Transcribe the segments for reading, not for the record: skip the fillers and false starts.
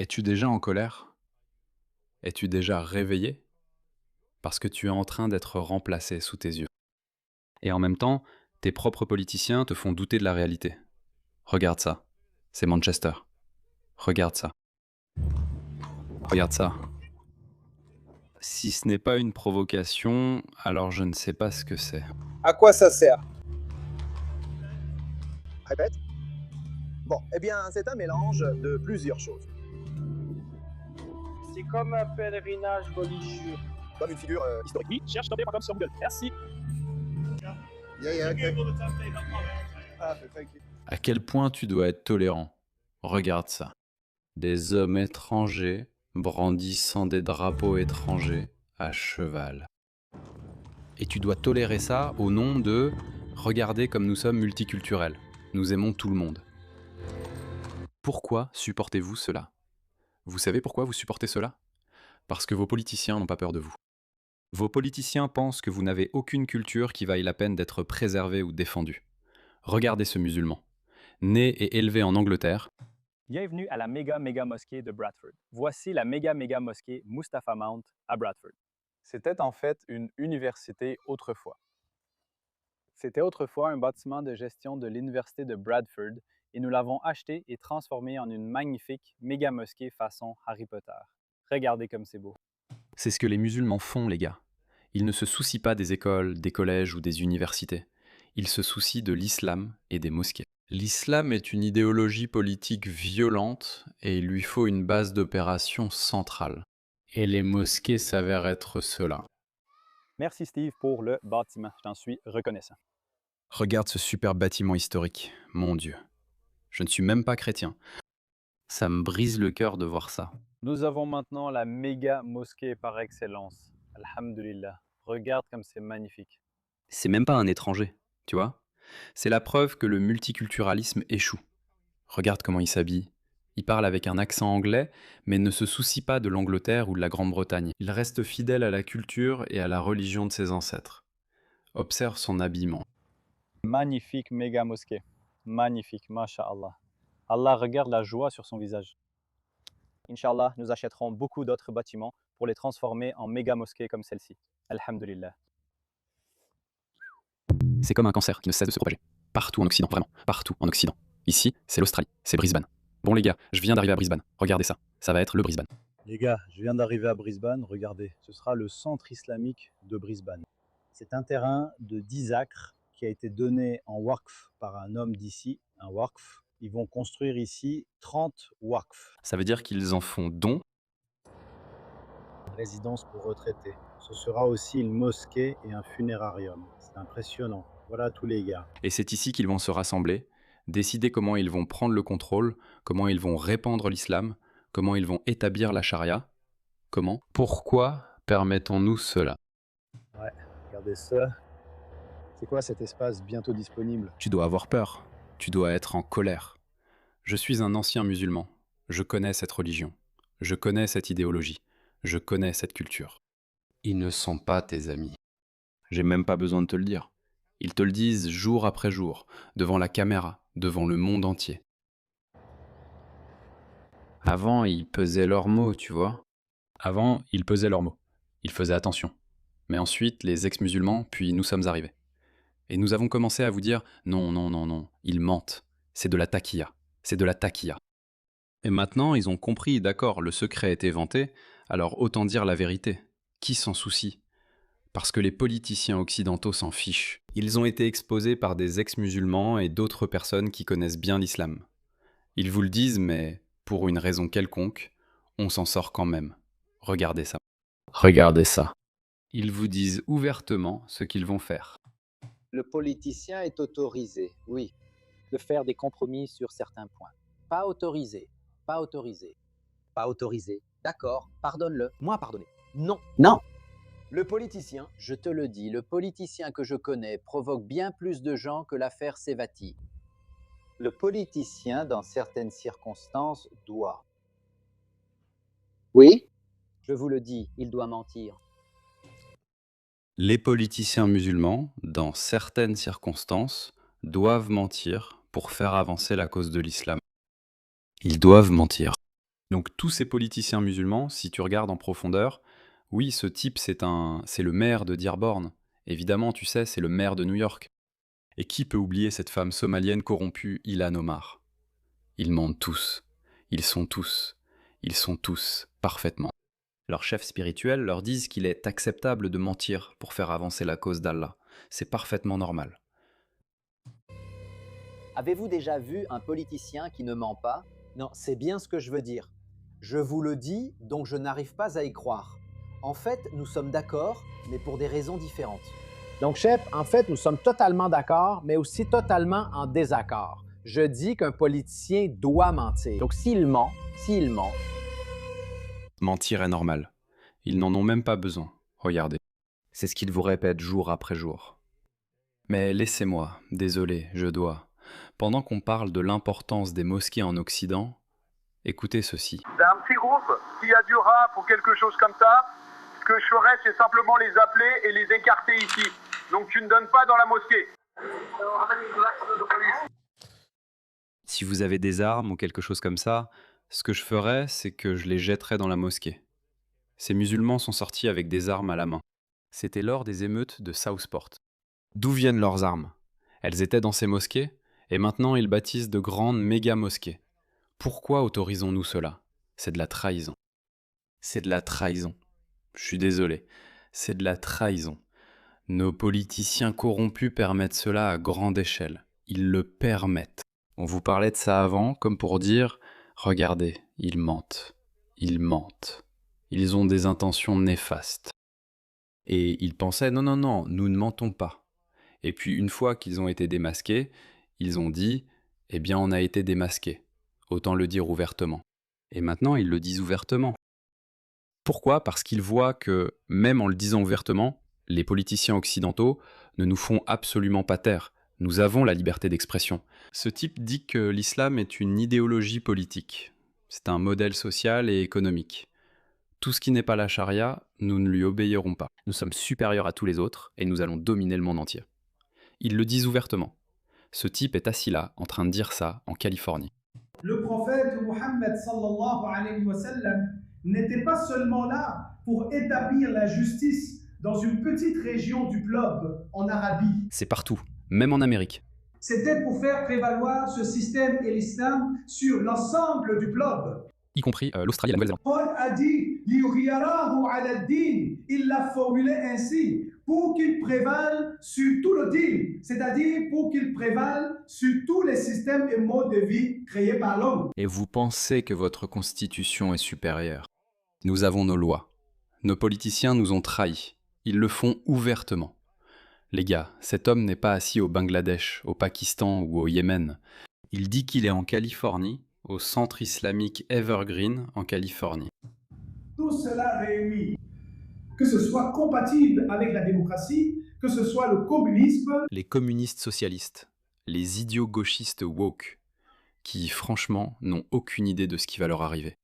Es-tu déjà en colère? Es-tu déjà réveillé? Parce que tu es en train d'être remplacé sous tes yeux. Et en même temps, tes propres politiciens te font douter de la réalité. Regarde ça. C'est Manchester. Regarde ça. Regarde ça. Si ce n'est pas une provocation, alors je ne sais pas ce que c'est. À quoi ça sert? Répète. Bon, eh bien, c'est un mélange de plusieurs choses. C'est comme un pèlerinage religieux. Comme une figure historique. Oui, cherche Topé.com sur Google. Merci. Yeah, okay. Ah, thank you. À quel point tu dois être tolérant. Regarde ça. Des hommes étrangers brandissant des drapeaux étrangers à cheval. Et tu dois tolérer ça au nom de « Regardez comme nous sommes multiculturels. Nous aimons tout le monde ». Pourquoi supportez-vous cela? Vous savez pourquoi vous supportez cela? Parce que vos politiciens n'ont pas peur de vous. Vos politiciens pensent que vous n'avez aucune culture qui vaille la peine d'être préservée ou défendue. Regardez ce musulman. Né et élevé en Angleterre, Bienvenue à la méga mosquée de Bradford. Voici la méga mosquée Mustapha Mount à Bradford. C'était en fait une université autrefois. C'était autrefois un bâtiment de gestion de l'université de Bradford et nous l'avons acheté et transformé en une magnifique méga mosquée façon Harry Potter. Regardez comme c'est beau. c'est ce que les musulmans font, les gars. Ils ne se soucient pas des écoles, des collèges ou des universités. Ils se soucient de l'islam et des mosquées. L'islam est une idéologie politique violente et il lui faut une base d'opération centrale. Et les mosquées s'avèrent être cela. Merci Steve pour le bâtiment, je t'en suis reconnaissant. Regarde ce superbe bâtiment historique, mon Dieu. Je ne suis même pas chrétien. Ça me brise le cœur de voir ça. Nous avons maintenant la méga mosquée par excellence. Alhamdulillah. Regarde comme c'est magnifique. C'est même pas un étranger, tu vois? C'est la preuve que le multiculturalisme échoue. Regarde comment il s'habille. Il parle avec un accent anglais, mais ne se soucie pas de l'Angleterre ou de la Grande-Bretagne. Il reste fidèle à la culture et à la religion de ses ancêtres. Observe son habillement. Magnifique méga mosquée. Magnifique, masha'Allah. Allah regarde la joie sur son visage. Inch'Allah, nous achèterons beaucoup d'autres bâtiments pour les transformer en méga mosquées comme celle-ci. Alhamdulillah. C'est comme un cancer qui ne cesse de se propager. Partout en Occident, vraiment, partout en Occident. Ici, c'est l'Australie, c'est Brisbane. Bon les gars, je viens d'arriver à Brisbane. Regardez ça, ça va être le Brisbane. Les gars, je viens d'arriver à Brisbane, regardez, ce sera le centre islamique de Brisbane. C'est un terrain de 10 acres qui a été donné en waqf par un homme d'ici, un waqf. Ils vont construire ici 30 waqf, Ça veut dire qu'ils en font don. résidences pour retraités. Ce sera aussi une mosquée et un funérarium. C'est impressionnant. Voilà tous les gars. Et c'est ici qu'ils vont se rassembler, décider comment ils vont prendre le contrôle, comment ils vont répandre l'islam, comment ils vont établir la charia. Comment? Pourquoi permettons-nous cela? Ouais, regardez ça. C'est quoi cet espace bientôt disponible? Tu dois avoir peur, tu dois être en colère. Je suis un ancien musulman, je connais cette religion, je connais cette idéologie, je connais cette culture. Ils ne sont pas tes amis. J'ai même pas besoin de te le dire. Ils te le disent jour après jour, devant la caméra, devant le monde entier. Avant, ils pesaient leurs mots, tu vois. Avant, ils pesaient leurs mots. Ils faisaient attention. Mais ensuite, les ex-musulmans, puis nous sommes arrivés. Et nous avons commencé à vous dire non, non, non, non, ils mentent. C'est de la taquilla. C'est de la taquilla. Et maintenant, ils ont compris, d'accord, le secret a été vanté, alors autant dire la vérité. Qui s'en soucie? Parce que les politiciens occidentaux s'en fichent. Ils ont été exposés par des ex-musulmans et d'autres personnes qui connaissent bien l'islam. Ils vous le disent, mais pour une raison quelconque, on s'en sort quand même. Regardez ça. Regardez ça. Ils vous disent ouvertement ce qu'ils vont faire. Le politicien est autorisé, oui. De faire des compromis sur certains points. Pas autorisé, pas autorisé. Pas autorisé. D'accord, pardonne-le. Moi pardonner. Non. Non. Le politicien, je te le dis, le politicien que je connais provoque bien plus de gens que l'affaire Sevati. Le politicien, dans certaines circonstances, doit. Oui. Je vous le dis, il doit mentir. Les politiciens musulmans, dans certaines circonstances, doivent mentir pour faire avancer la cause de l'islam. Ils doivent mentir. Donc tous ces politiciens musulmans, si tu regardes en profondeur, oui, ce type, c'est le maire de Dearborn. Évidemment, tu sais, c'est le maire de New York. Et qui peut oublier cette femme somalienne corrompue, Ilhan Omar? Ils mentent tous. Ils sont tous parfaitement. Leurs chefs spirituels leur disent qu'il est acceptable de mentir pour faire avancer la cause d'Allah. C'est parfaitement normal. Avez-vous déjà vu un politicien qui ne ment pas? Non, c'est bien ce que je veux dire. Je vous le dis, donc je n'arrive pas à y croire. En fait, nous sommes d'accord, mais pour des raisons différentes. Donc, chef, en fait, nous sommes totalement d'accord, mais aussi totalement en désaccord. Je dis qu'un politicien doit mentir. Donc, s'il ment, Mentir est normal. Ils n'en ont même pas besoin. Regardez. C'est ce qu'ils vous répètent jour après jour. Mais laissez-moi, désolé, je dois. Pendant qu'on parle de l'importance des mosquées en Occident, écoutez ceci. C'est un petit groupe qui a du rap ou quelque chose comme ça. Ce que je ferais, c'est simplement les appeler et les écarter ici. Donc tu ne donnes pas dans la mosquée. Si vous avez des armes ou quelque chose comme ça, ce que je ferais, c'est que je les jetterais dans la mosquée. Ces musulmans sont sortis avec des armes à la main. C'était lors des émeutes de Southport. D'où viennent leurs armes? Elles étaient dans ces mosquées, et maintenant ils bâtissent de grandes méga-mosquées. Pourquoi autorisons-nous cela? C'est de la trahison. C'est de la trahison. Je suis désolé, c'est de la trahison. Nos politiciens corrompus permettent cela à grande échelle. Ils le permettent. On vous parlait de ça avant, comme pour dire « Regardez, ils mentent. Ils mentent. Ils ont des intentions néfastes. » Et ils pensaient « Non, non, non, nous ne mentons pas. » Et puis une fois qu'ils ont été démasqués, ils ont dit « Eh bien, on a été démasqués. Autant le dire ouvertement. » Et maintenant, ils le disent ouvertement. Pourquoi? Parce qu'ils voient que, même en le disant ouvertement, les politiciens occidentaux ne nous font absolument pas taire. Nous avons la liberté d'expression. Ce type dit que l'islam est une idéologie politique. C'est un modèle social et économique. Tout ce qui n'est pas la charia, nous ne lui obéirons pas. Nous sommes supérieurs à tous les autres et nous allons dominer le monde entier. Ils le disent ouvertement. Ce type est assis là, en train de dire ça, en Californie. Le prophète Mohammed sallallahu alayhi wa sallam n'était pas seulement là pour établir la justice dans une petite région du globe, en Arabie. C'est partout, même en Amérique. C'était pour faire prévaloir ce système et l'islam sur l'ensemble du globe. Y compris l'Australie et la Nouvelle-Zélande. Paul a dit « Liyughirahu ala ad-din ». Il l'a formulé ainsi, pour qu'il prévale sur tout le din, c'est-à-dire pour qu'il prévale sur tous les systèmes et modes de vie créés par l'homme. Et vous pensez que votre constitution est supérieure. Nous avons nos lois. Nos politiciens nous ont trahis. Ils le font ouvertement. Les gars, cet homme n'est pas assis au Bangladesh, au Pakistan ou au Yémen. Il dit qu'il est en Californie, au centre islamique Evergreen, en Californie. Tout cela réuni, que ce soit compatible avec la démocratie, que ce soit le communisme. Les communistes socialistes, les idiots gauchistes woke, qui franchement n'ont aucune idée de ce qui va leur arriver.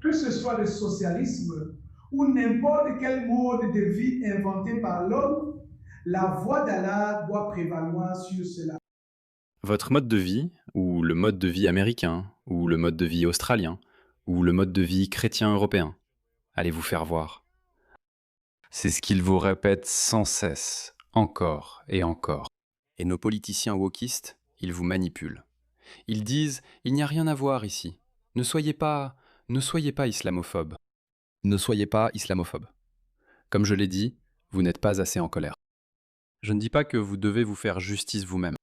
Que ce soit le socialisme ou n'importe quel mode de vie inventé par l'homme, la voix d'Allah doit prévaloir sur cela. Votre mode de vie, ou le mode de vie américain, ou le mode de vie australien, ou le mode de vie chrétien européen, allez vous faire voir. C'est ce qu'ils vous répètent sans cesse, encore et encore. Et nos politiciens wokistes, ils vous manipulent. Ils disent « Il n'y a rien à voir ici. Ne soyez pas islamophobe. Ne soyez pas islamophobe. » Comme je l'ai dit, vous n'êtes pas assez en colère. Je ne dis pas que vous devez vous faire justice vous-même.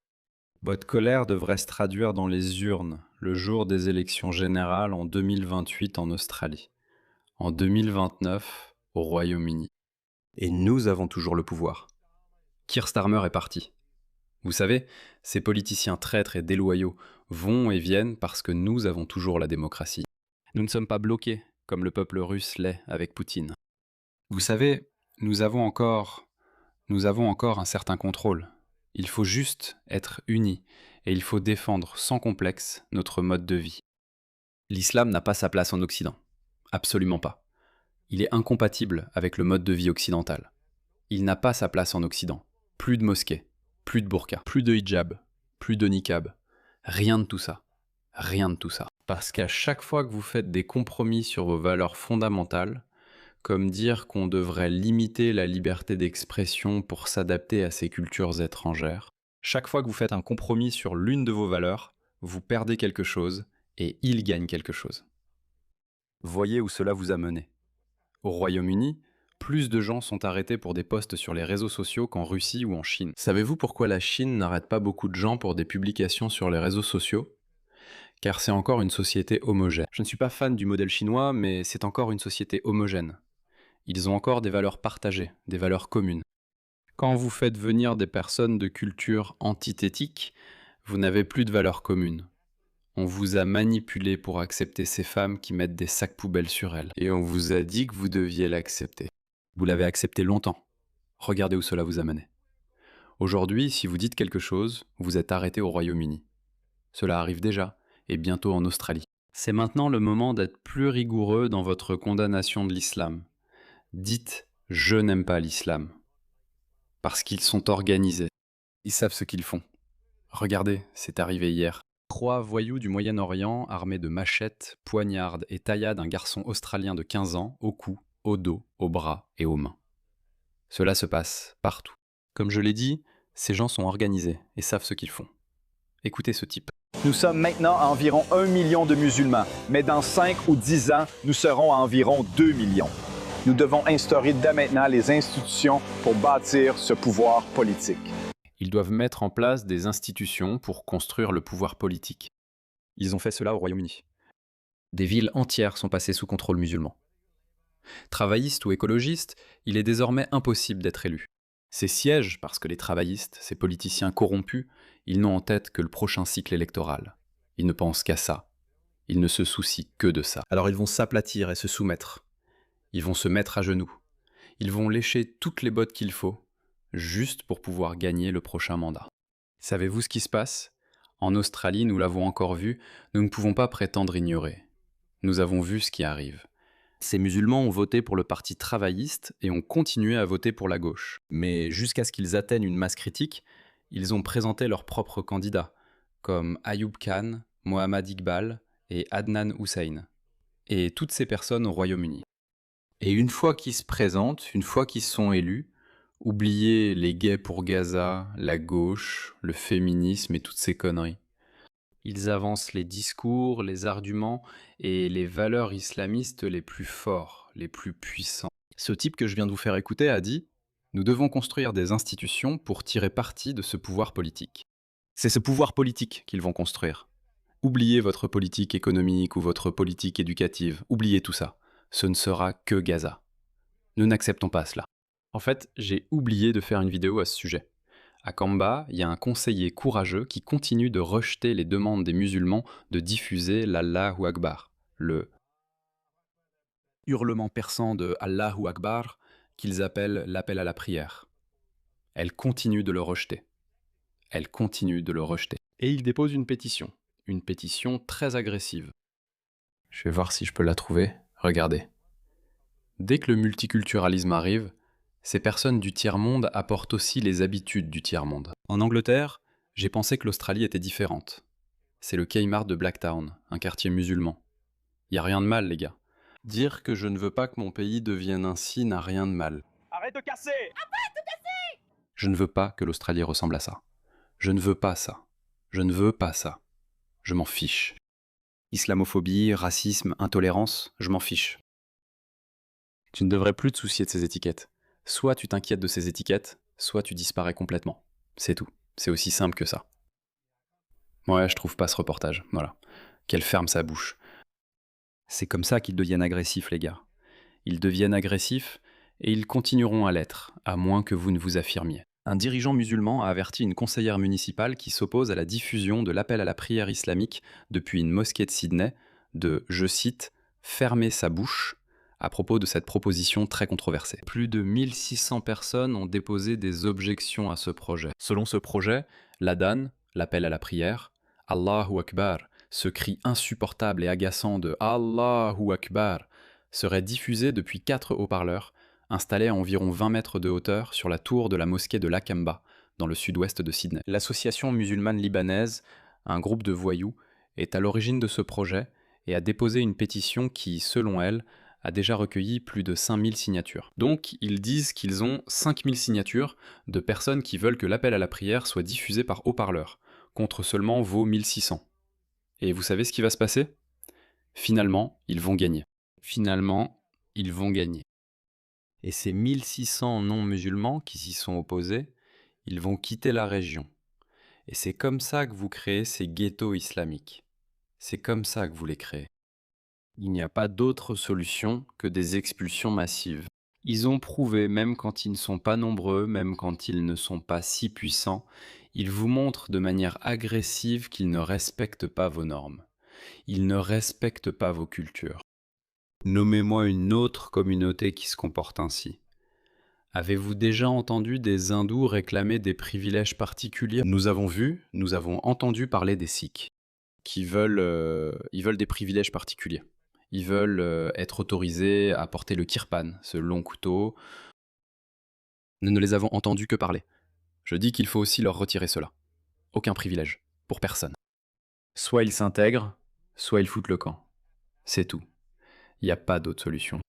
Votre colère devrait se traduire dans les urnes le jour des élections générales en 2028 en Australie, en 2029 au Royaume-Uni. Et nous avons toujours le pouvoir. Keir Starmer est parti. Vous savez, ces politiciens traîtres et déloyaux vont et viennent parce que nous avons toujours la démocratie. Nous ne sommes pas bloqués, comme le peuple russe l'est avec Poutine. Vous savez, nous avons encore un certain contrôle. Il faut juste être unis et il faut défendre sans complexe notre mode de vie. L'islam n'a pas sa place en Occident. Absolument pas. Il est incompatible avec le mode de vie occidental. Il n'a pas sa place en Occident. Plus de mosquées, plus de burqa, plus de hijab, plus de niqab. Rien de tout ça. Rien de tout ça. Parce qu'à chaque fois que vous faites des compromis sur vos valeurs fondamentales, comme dire qu'on devrait limiter la liberté d'expression pour s'adapter à ces cultures étrangères, chaque fois que vous faites un compromis sur l'une de vos valeurs, vous perdez quelque chose et il gagne quelque chose. Voyez où cela vous a mené. Au Royaume-Uni, plus de gens sont arrêtés pour des posts sur les réseaux sociaux qu'en Russie ou en Chine. Savez-vous pourquoi la Chine n'arrête pas beaucoup de gens pour des publications sur les réseaux sociaux ? Car c'est encore une société homogène. Je ne suis pas fan du modèle chinois, mais c'est encore une société homogène. Ils ont encore des valeurs partagées, des valeurs communes. Quand vous faites venir des personnes de culture antithétique, vous n'avez plus de valeurs communes. On vous a manipulé pour accepter ces femmes qui mettent des sacs poubelles sur elles. Et on vous a dit que vous deviez l'accepter. Vous l'avez accepté longtemps. Regardez où cela vous a mené. Aujourd'hui, si vous dites quelque chose, vous êtes arrêté au Royaume-Uni. Cela arrive déjà, et bientôt en Australie. C'est maintenant le moment d'être plus rigoureux dans votre condamnation de l'islam. Dites « je n'aime pas l'islam ». Parce qu'ils sont organisés. Ils savent ce qu'ils font. Regardez, c'est arrivé hier. 3 voyous du Moyen-Orient armés de machettes, poignardent et tailladent un garçon australien de 15 ans au cou, au dos, aux bras et aux mains. Cela se passe partout. Comme je l'ai dit, ces gens sont organisés et savent ce qu'ils font. Écoutez ce type. Nous sommes maintenant à environ 1 million de musulmans, mais dans 5 ou 10 ans, nous serons à environ 2 millions. Nous devons instaurer dès maintenant les institutions pour bâtir ce pouvoir politique. Ils doivent mettre en place des institutions pour construire le pouvoir politique. Ils ont fait cela au Royaume-Uni. Des villes entières sont passées sous contrôle musulman. Travaillistes ou écologistes, il est désormais impossible d'être élu. Ces sièges, parce que les travaillistes, ces politiciens corrompus, ils n'ont en tête que le prochain cycle électoral. Ils ne pensent qu'à ça. Ils ne se soucient que de ça. Alors ils vont s'aplatir et se soumettre. Ils vont se mettre à genoux. Ils vont lécher toutes les bottes qu'il faut, juste pour pouvoir gagner le prochain mandat. Savez-vous ce qui se passe ? En Australie, nous l'avons encore vu, nous ne pouvons pas prétendre ignorer. Nous avons vu ce qui arrive. Ces musulmans ont voté pour le parti travailliste et ont continué à voter pour la gauche. Mais jusqu'à ce qu'ils atteignent une masse critique, ils ont présenté leurs propres candidats, comme Ayoub Khan, Mohammad Iqbal et Adnan Hussein. Et toutes ces personnes au Royaume-Uni. Et une fois qu'ils se présentent, une fois qu'ils sont élus, oubliez les gays pour Gaza, la gauche, le féminisme et toutes ces conneries. Ils avancent les discours, les arguments et les valeurs islamistes les plus forts, les plus puissants. Ce type que je viens de vous faire écouter a dit « Nous devons construire des institutions pour tirer parti de ce pouvoir politique ». C'est ce pouvoir politique qu'ils vont construire. Oubliez votre politique économique ou votre politique éducative, oubliez tout ça. Ce ne sera que Gaza. Nous n'acceptons pas cela. En fait, j'ai oublié de faire une vidéo à ce sujet. À Kamba, il y a un conseiller courageux qui continue de rejeter les demandes des musulmans de diffuser l'Allahu Akbar, le hurlement persan de Allahu Akbar qu'ils appellent l'appel à la prière. Elle continue de le rejeter. Elle continue de le rejeter. Et il dépose une pétition très agressive. Je vais voir si je peux la trouver. Regardez. Dès que le multiculturalisme arrive, ces personnes du tiers-monde apportent aussi les habitudes du tiers-monde. En Angleterre, j'ai pensé que l'Australie était différente. C'est le Kmart de Blacktown, un quartier musulman. Y a rien de mal, les gars. Dire que je ne veux pas que mon pays devienne ainsi n'a rien de mal. Arrête de casser! Je ne veux pas que l'Australie ressemble à ça. Je ne veux pas ça. Je ne veux pas ça. Je m'en fiche. Islamophobie, racisme, intolérance, je m'en fiche. Tu ne devrais plus te soucier de ces étiquettes. Soit tu t'inquiètes de ces étiquettes, soit tu disparais complètement. C'est tout. C'est aussi simple que ça. Ouais, je trouve pas ce reportage, voilà. Qu'elle ferme sa bouche. C'est comme ça qu'ils deviennent agressifs, les gars. Ils deviennent agressifs et ils continueront à l'être, à moins que vous ne vous affirmiez. Un dirigeant musulman a averti une conseillère municipale qui s'oppose à la diffusion de l'appel à la prière islamique depuis une mosquée de Sydney de, je cite, « fermer sa bouche » à propos de cette proposition très controversée. Plus de 1600 personnes ont déposé des objections à ce projet. Selon ce projet, l'adhan, l'appel à la prière, Allahu Akbar, ce cri insupportable et agaçant de Allahu Akbar, serait diffusé depuis 4 haut-parleurs, installés à environ 20 mètres de hauteur sur la tour de la mosquée de Lakamba, dans le sud-ouest de Sydney. L'association musulmane libanaise, un groupe de voyous, est à l'origine de ce projet et a déposé une pétition qui, selon elle, a déjà recueilli plus de 5000 signatures. Donc, ils disent qu'ils ont 5000 signatures de personnes qui veulent que l'appel à la prière soit diffusé par haut-parleur, contre seulement vos 1600. Et vous savez ce qui va se passer ? Finalement, ils vont gagner. Finalement, ils vont gagner. Et ces 1600 non-musulmans qui s'y sont opposés, ils vont quitter la région. Et c'est comme ça que vous créez ces ghettos islamiques. C'est comme ça que vous les créez. Il n'y a pas d'autre solution que des expulsions massives. Ils ont prouvé, même quand ils ne sont pas nombreux, même quand ils ne sont pas si puissants, ils vous montrent de manière agressive qu'ils ne respectent pas vos normes. Ils ne respectent pas vos cultures. Nommez-moi une autre communauté qui se comporte ainsi. Avez-vous déjà entendu des hindous réclamer des privilèges particuliers ? Nous avons entendu parler des Sikhs, qui veulent des privilèges particuliers. Ils veulent être autorisés à porter le kirpan, ce long couteau. Nous ne les avons entendus que parler. Je dis qu'il faut aussi leur retirer cela. Aucun privilège, pour personne. Soit ils s'intègrent, soit ils foutent le camp. C'est tout. Il n'y a pas d'autre solution.